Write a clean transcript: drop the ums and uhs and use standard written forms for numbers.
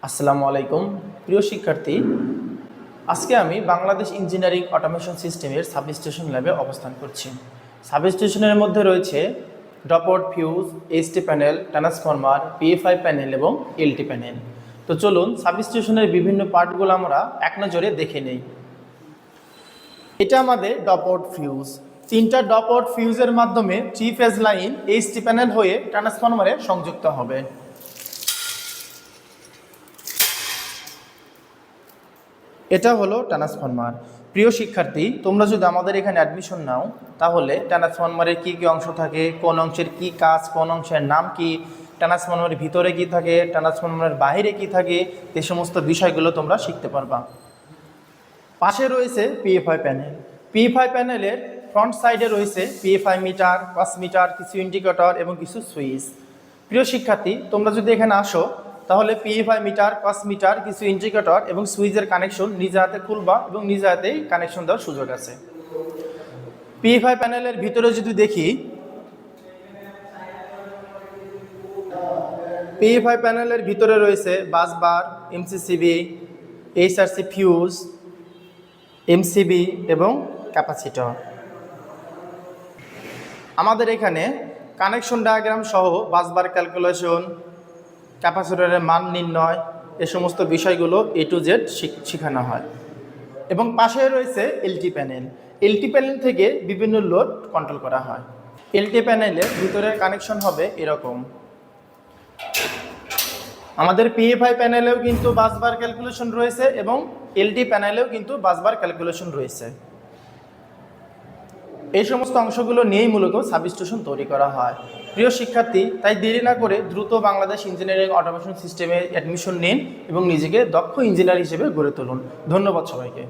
আসসালামু আলাইকুম প্রিয় শিক্ষার্থী, আজকে আমি বাংলাদেশ ইঞ্জিনিয়ারিং অটোমেশন সিস্টেমের সাবস্টেশন ল্যাবে অবস্থান করছি। সাবস্টেশনের মধ্যে রয়েছে dropout fuse, HT panel, transformer, PFI panel এবং এলটি প্যানেল। তো চলুন সাবস্টেশনের বিভিন্ন পার্টগুলো আমরা এক নজরে দেখে নেই। এটা আমাদের ড্রপআউট ফিউজ। তিনটা ড্রপআউট ফিউজের মাধ্যমে 3 ফেজ লাইন এইচটি প্যানেল হয়ে ট্রান্সফরমারে সংযুক্ত হবে। এটা হলো ট্রান্সফরমার। প্রিয় শিক্ষার্থী, তোমরা যদি আমাদের এখানে অ্যাডমিশন নাও তাহলে ট্রান্সফরমারের কী কী অংশ থাকে, কোন অংশের কি কাজ, কোন অংশের নাম কি, ট্রান্সফরমারের ভিতরে কি থাকে, ট্রান্সফরমারের বাইরে কি থাকে, এই সমস্ত বিষয়গুলো তোমরা শিখতে পারবা। পাশে রয়েছে পিএফআই প্যানেল। পিএফআই প্যানেলের ফ্রন্ট সাইডে রয়েছে পিএফআই মিটার, পাস মিটার, কিছু ইন্ডিকেটর এবং কিছু সুইচ। প্রিয় শিক্ষার্থী, তোমরা যদি এখানে আসো তাহলে পিএফআই মিটার, পাস মিটার, কিছু ইন্ডিকেটর এবং সুইচের কানেকশন নিজে হাতে খুলবা এবং নিজে হাতেই কানেকশন দেওয়ার সুযোগ আছে। পিএফআই প্যানেলের ভিতরে যদি দেখি, পিএফআই প্যানেলের ভিতরে রয়েছে বাসবার, এমসিসিবি, এইচআরসি ফিউজ, এমসিবি এবং ক্যাপাসিটর। আমাদের এখানে কানেকশন ডায়াগ্রাম সহ বাসবার ক্যালকুলেশন, ক্যাপাসিটরের মান নির্ণয়, এ সমস্ত বিষয়গুলো A to Z শেখানো হয়। এবং পাশে রয়েছে এলটি প্যানেল। এলটি প্যানেল থেকে বিভিন্ন লোড কন্ট্রোল করা হয়। এলটি প্যানেলের ভিতরের কানেকশন হবে এরকম। আমাদের পিএফআই প্যানেলেও কিন্তু বাসবার ক্যালকুলেশন রয়েছে এবং এলটি প্যানেলেও কিন্তু বাসবার ক্যালকুলেশন রয়েছে। এই সমস্ত অংশগুলো নিয়েই মূলত সাবস্টেশন তৈরি করা হয়। প্রিয় শিক্ষার্থী, তাই দেরি না করে দ্রুত বাংলাদেশ ইঞ্জিনিয়ারিং অটোমেশন সিস্টেমে অ্যাডমিশন নিন এবং নিজেকে দক্ষ ইঞ্জিনিয়ার হিসেবে গড়ে তুলুন। ধন্যবাদ সবাইকে।